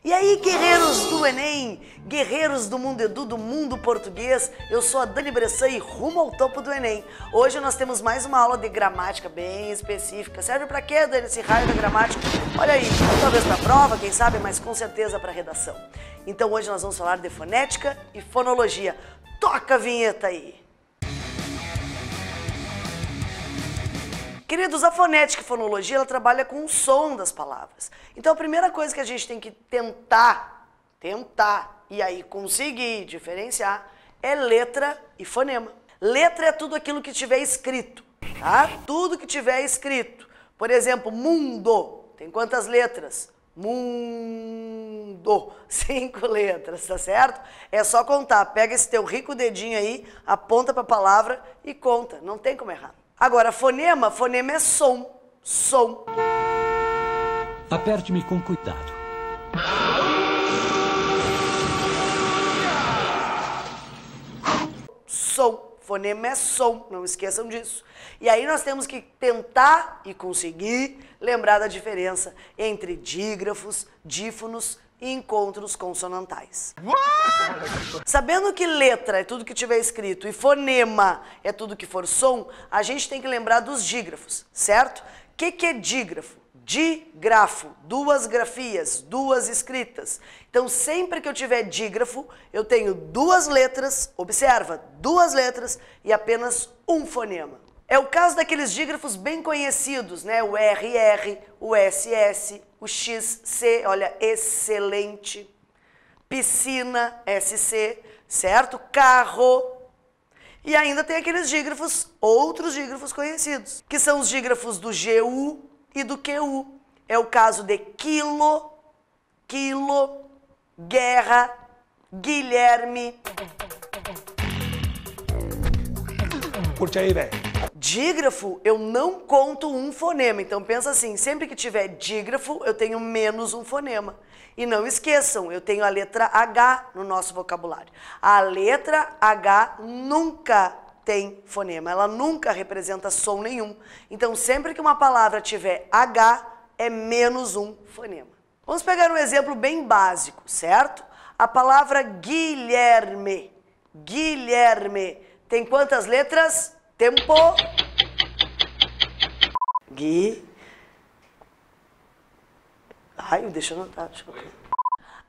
E aí, guerreiros do Enem, guerreiros do Mundo Edu, do mundo português, eu sou a Dani Bressan e rumo ao topo do Enem. Hoje nós temos mais uma aula de gramática bem específica. Serve pra quê, Dani, esse raio da gramática? Olha aí, talvez pra prova, quem sabe, mas com certeza pra redação. Então hoje nós vamos falar de fonética e fonologia. Toca a vinheta aí! Queridos, a fonética e fonologia, ela trabalha com o som das palavras. Então a primeira coisa que a gente tem que tentar e aí conseguir diferenciar é letra e fonema. Letra é tudo aquilo que tiver escrito, tá? Tudo que tiver escrito. Por exemplo, mundo, tem quantas letras? Mundo, 5 letras, tá certo? É só contar, pega esse teu rico dedinho aí, aponta para a palavra e conta, não tem como errar. Agora, fonema é som, som. Aperte-me com cuidado. Som, fonema é som, não esqueçam disso. E aí nós temos que tentar e conseguir lembrar da diferença entre dígrafos, dífonos e encontros consonantais. Sabendo que letra é tudo que tiver escrito e fonema é tudo que for som, a gente tem que lembrar dos dígrafos, certo? O que é dígrafo? Dígrafo, duas grafias, duas escritas. Então, sempre que eu tiver dígrafo, eu tenho duas letras, observa, duas letras e apenas um fonema. É o caso daqueles dígrafos bem conhecidos, né? O RR, o SS, o XC, olha, excelente. Piscina, SC, certo? Carro. E ainda tem aqueles dígrafos, outros dígrafos conhecidos, que são os dígrafos do GU e do QU. É o caso de quilo, quilo, guerra, Guilherme. Curte aí, velho. Dígrafo, eu não conto um fonema. Então pensa assim, sempre que tiver dígrafo, eu tenho menos um fonema. E não esqueçam, eu tenho a letra H no nosso vocabulário. A letra H nunca tem fonema, ela nunca representa som nenhum. Então sempre que uma palavra tiver H, é menos um fonema. Vamos pegar um exemplo bem básico, certo? A palavra Guilherme. Guilherme tem quantas letras? Tempo. Gui. Ai, deixa eu anotar.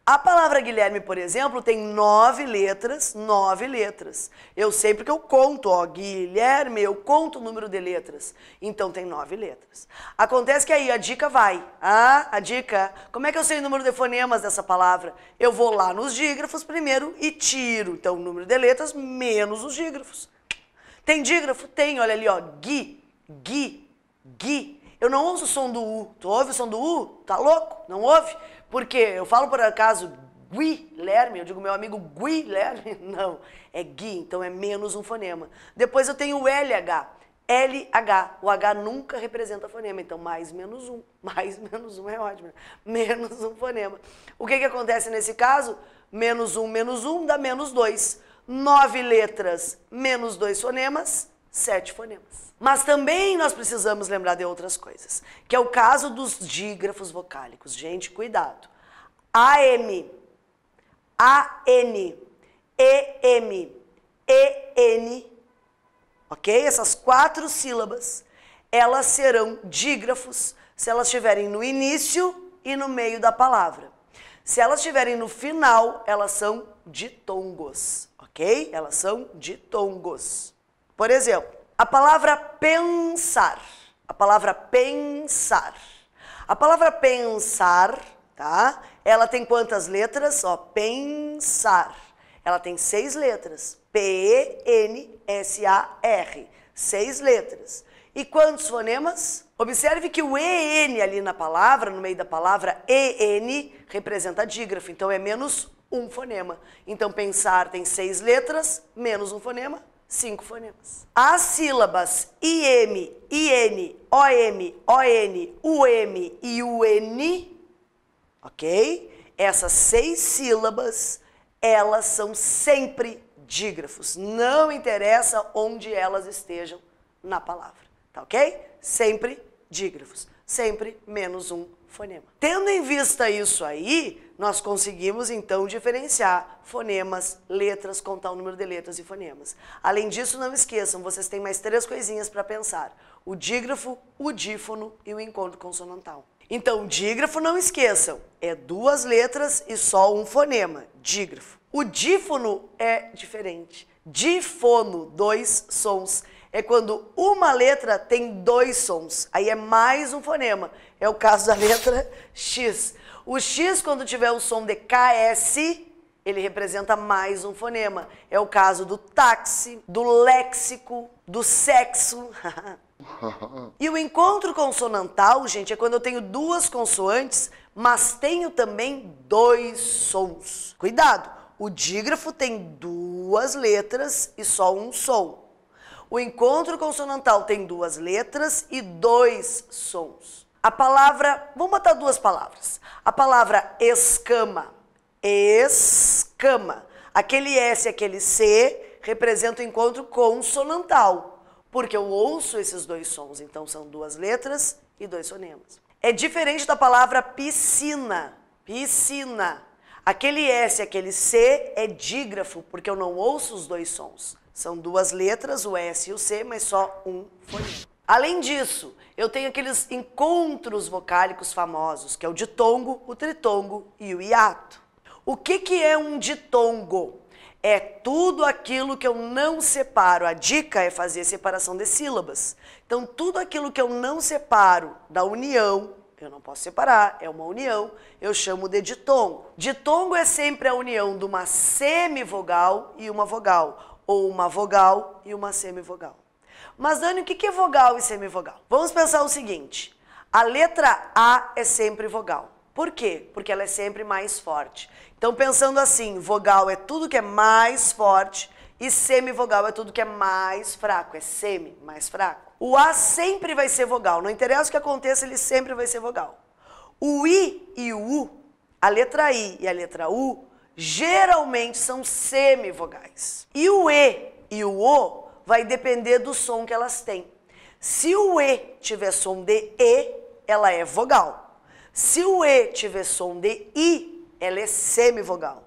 A palavra Guilherme, por exemplo, tem 9 letras, 9 letras. Eu sempre que eu conto, ó, Guilherme, eu conto o número de letras. Então tem 9 letras. Acontece que aí a dica vai. A dica, como é que eu sei o número de fonemas dessa palavra? Eu vou lá nos dígrafos primeiro e tiro. Então o número de letras menos os dígrafos. Tem dígrafo? Tem, olha ali, ó, gui, gui, gui. Eu não ouço o som do U. Tu ouve o som do U? Tá louco? Não ouve? Por quê? Eu falo por acaso Guilherme, eu digo meu amigo Guilherme? Não, é gui, então é menos um fonema. Depois eu tenho o LH. LH, o H nunca representa fonema, então mais menos um. Mais menos um é ótimo, né? Menos um fonema. O que acontece nesse caso? Menos um dá menos 2. 9 letras, menos 2 fonemas, 7 fonemas. Mas também nós precisamos lembrar de outras coisas, que é o caso dos dígrafos vocálicos. Gente, cuidado. AM, AN, EM, EN, ok? Essas 4 sílabas, elas serão dígrafos se elas estiverem no início e no meio da palavra. Se elas estiverem no final, elas são ditongos, ok? Elas são ditongos. Por exemplo, a palavra pensar. A palavra pensar. A palavra pensar, tá? Ela tem quantas letras? Ó, pensar. Ela tem 6 letras. P-E-N-S-A-R. 6 letras. E quantos fonemas? Observe que o EN ali na palavra, no meio da palavra, EN, representa dígrafo. Então é menos um fonema. Então pensar tem 6 letras, menos um fonema, 5 fonemas. As sílabas IM, IN, OM, ON, UM e UN, ok? Essas 6 sílabas, elas são sempre dígrafos. Não interessa onde elas estejam na palavra, tá ok? Sempre dígrafos. Sempre menos um fonema. Tendo em vista isso aí, nós conseguimos então diferenciar fonemas, letras, contar o número de letras e fonemas. Além disso, não esqueçam, vocês têm mais 3 coisinhas para pensar: o dígrafo, o dífono e o encontro consonantal. Então, dígrafo, não esqueçam, é 2 letras e só um fonema, dígrafo. O dífono é diferente. Dífono, 2 sons. É quando uma letra tem 2 sons. Aí é mais um fonema. É o caso da letra X. O X, quando tiver o som de KS, ele representa mais um fonema. É o caso do táxi, do léxico, do sexo. E o encontro consonantal, gente, é quando eu tenho 2 consoantes, mas tenho também 2 sons. Cuidado! O dígrafo tem 2 letras e só um som. O encontro consonantal tem 2 letras e 2 sons. A palavra, vamos botar 2 palavras. A palavra escama, escama. Aquele S e aquele C representam o encontro consonantal, porque eu ouço esses 2 sons, então são 2 letras e 2 fonemas. É diferente da palavra piscina, piscina. Aquele S e aquele C é dígrafo, porque eu não ouço os 2 sons. São 2 letras, o S e o C, mas só um fonema. Além disso, eu tenho aqueles encontros vocálicos famosos, que é o ditongo, o tritongo e o hiato. O que é um ditongo? É tudo aquilo que eu não separo. A dica é fazer separação de sílabas. Então, tudo aquilo que eu não separo da união, eu não posso separar, é uma união, eu chamo de ditongo. Ditongo é sempre a união de uma semivogal e uma vogal, ou uma vogal e uma semivogal. Mas, Dani, o que é vogal e semivogal? Vamos pensar o seguinte: a letra A é sempre vogal. Por quê? Porque ela é sempre mais forte. Então, pensando assim, vogal é tudo que é mais forte e semivogal é tudo que é mais fraco, é semi, mais fraco. O A sempre vai ser vogal, não interessa o que aconteça, ele sempre vai ser vogal. O I e o U, a letra I e a letra U, geralmente são semivogais. E o E e o O vai depender do som que elas têm. Se o E tiver som de E, ela é vogal. Se o E tiver som de I, ela é semivogal.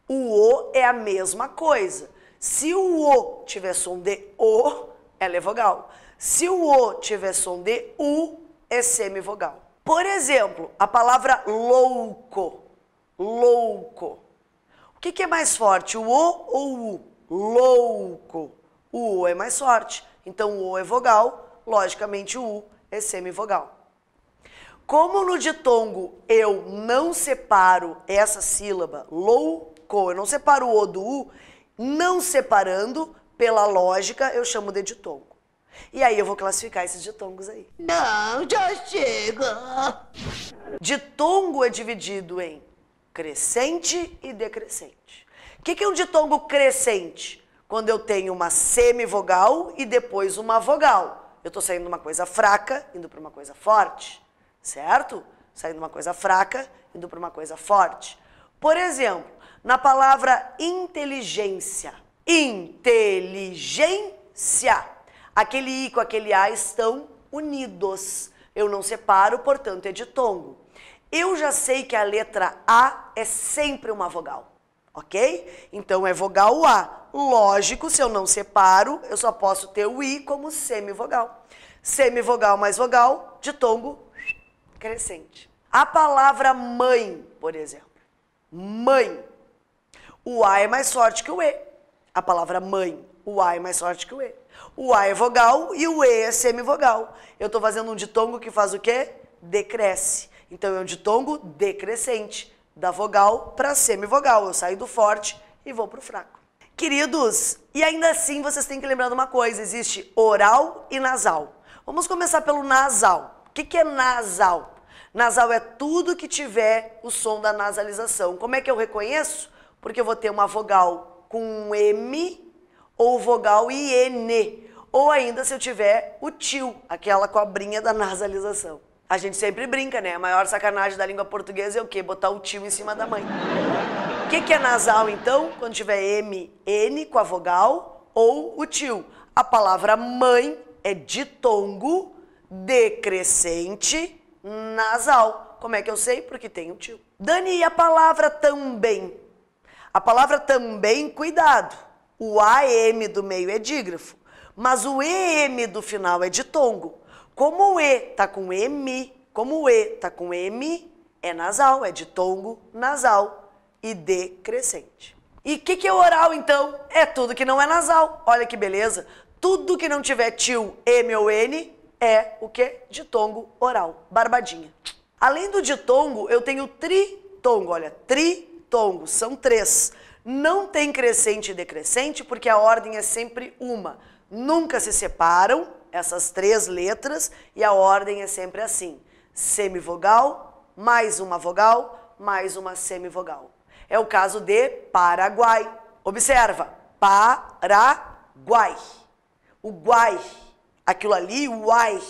O O é a mesma coisa. Se o O tiver som de O, ela é vogal. Se o O tiver som de U, é semivogal. Por exemplo, a palavra louco. Louco. O que é mais forte, o O ou o U? Louco. O O é mais forte. Então o O é vogal, logicamente o U é semivogal. Como no ditongo eu não separo essa sílaba, louco, eu não separo o O do U, não separando, pela lógica, eu chamo de ditongo. E aí eu vou classificar esses ditongos aí. Não, já chega! Ditongo é dividido em crescente e decrescente. O que é um ditongo crescente? Quando eu tenho uma semivogal e depois uma vogal. Eu estou saindo de uma coisa fraca, indo para uma coisa forte, certo? Saindo de uma coisa fraca, indo para uma coisa forte. Por exemplo, na palavra inteligência. Inteligência. Aquele I com aquele A estão unidos. Eu não separo, portanto é ditongo. Eu já sei que a letra A é sempre uma vogal, ok? Então é vogal o A. Lógico, se eu não separo, eu só posso ter o I como semivogal. Semivogal mais vogal, ditongo crescente. A palavra mãe, por exemplo. Mãe. O A é mais forte que o E. A palavra mãe, o A é mais forte que o E. O A é vogal e o E é semivogal. Eu estou fazendo um ditongo que faz o quê? Decresce. Então é um ditongo decrescente, da vogal para semivogal. Eu saio do forte e vou para o fraco. Queridos, e ainda assim vocês têm que lembrar de uma coisa, existe oral e nasal. Vamos começar pelo nasal. O que é nasal? Nasal é tudo que tiver o som da nasalização. Como é que eu reconheço? Porque eu vou ter uma vogal com um M ou vogal IN. Ou ainda se eu tiver o tio, aquela cobrinha da nasalização. A gente sempre brinca, né? A maior sacanagem da língua portuguesa é o quê? Botar o tio em cima da mãe. O que é nasal, então? Quando tiver M, N com a vogal ou o tio. A palavra mãe é ditongo decrescente nasal. Como é que eu sei? Porque tem um tio. Dani, e a palavra também? A palavra também, cuidado. O AM do meio é dígrafo, mas o EM do final é ditongo. Como o E tá com M, como o E tá com M, é nasal, é ditongo, nasal e decrescente. E o que é oral, então? É tudo que não é nasal. Olha que beleza. Tudo que não tiver tio, M ou N, é o quê? Ditongo oral, barbadinha. Além do ditongo, eu tenho tritongo. Olha, tritongo, são 3. Não tem crescente e decrescente porque a ordem é sempre uma. Nunca se separam essas 3 letras e a ordem é sempre assim. Semivogal, mais uma vogal, mais uma semivogal. É o caso de Paraguai. Observa, Paraguai. O guai, aquilo ali, o uai,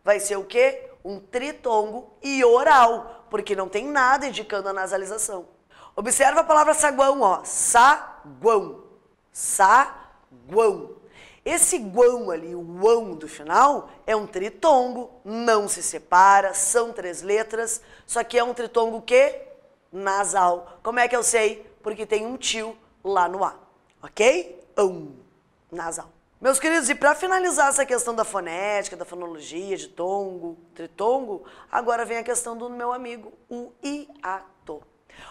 vai ser o quê? Um tritongo e oral, porque não tem nada indicando a nasalização. Observa a palavra saguão, ó, saguão, saguão. Esse guão ali, o ão do final, é um tritongo, não se separa, são 3 letras, só que é um tritongo que nasal. Como é que eu sei? Porque tem um tio lá no A, ok? Nasal. Meus queridos, e para finalizar essa questão da fonética, da fonologia, de tongo, tritongo, agora vem a questão do meu amigo, o hiato.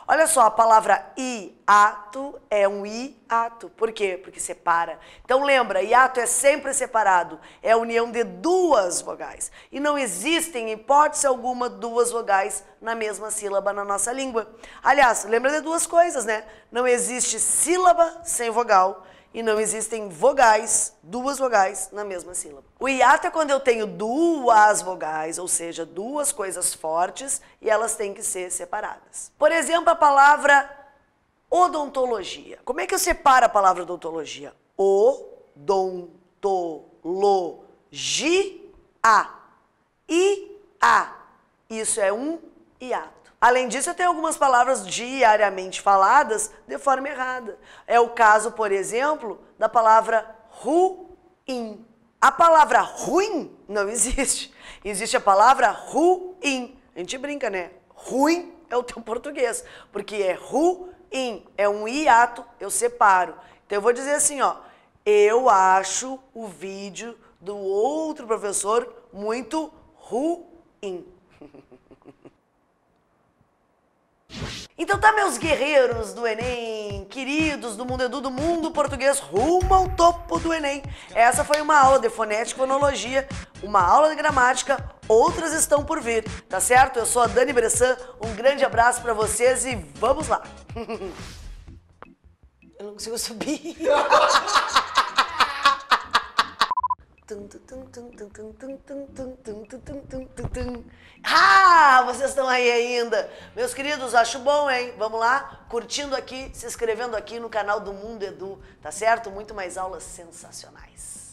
Olha só, a palavra hiato é um hiato. Por quê? Porque separa. Então lembra, hiato é sempre separado. É a união de 2 vogais. E não existem, em hipótese alguma, 2 vogais na mesma sílaba na nossa língua. Aliás, lembra de 2 coisas, né? Não existe sílaba sem vogal. E não existem vogais, 2 vogais na mesma sílaba. O hiato é quando eu tenho 2 vogais, ou seja, 2 coisas fortes e elas têm que ser separadas. Por exemplo, a palavra odontologia. Como é que eu separo a palavra odontologia? Odontologia. I-A. Isso é um hiato. Além disso, eu tenho algumas palavras diariamente faladas de forma errada. É o caso, por exemplo, da palavra ruim. A palavra ruim não existe. Existe a palavra ruim. A gente brinca, né? Ruim é o teu português, porque é ruim, é um hiato, eu separo. Então eu vou dizer assim, ó, eu acho o vídeo do outro professor muito ruim. Então tá, meus guerreiros do Enem, queridos do Mundo Edu, do mundo português, rumo ao topo do Enem. Essa foi uma aula de fonética e fonologia, uma aula de gramática, outras estão por vir, tá certo? Eu sou a Dani Bressan, um grande abraço pra vocês e vamos lá. Eu não consigo subir. Ah, vocês estão aí ainda. Meus queridos, acho bom, hein? Vamos lá, curtindo aqui, se inscrevendo aqui no canal do Mundo Edu, tá certo? Muito mais aulas sensacionais.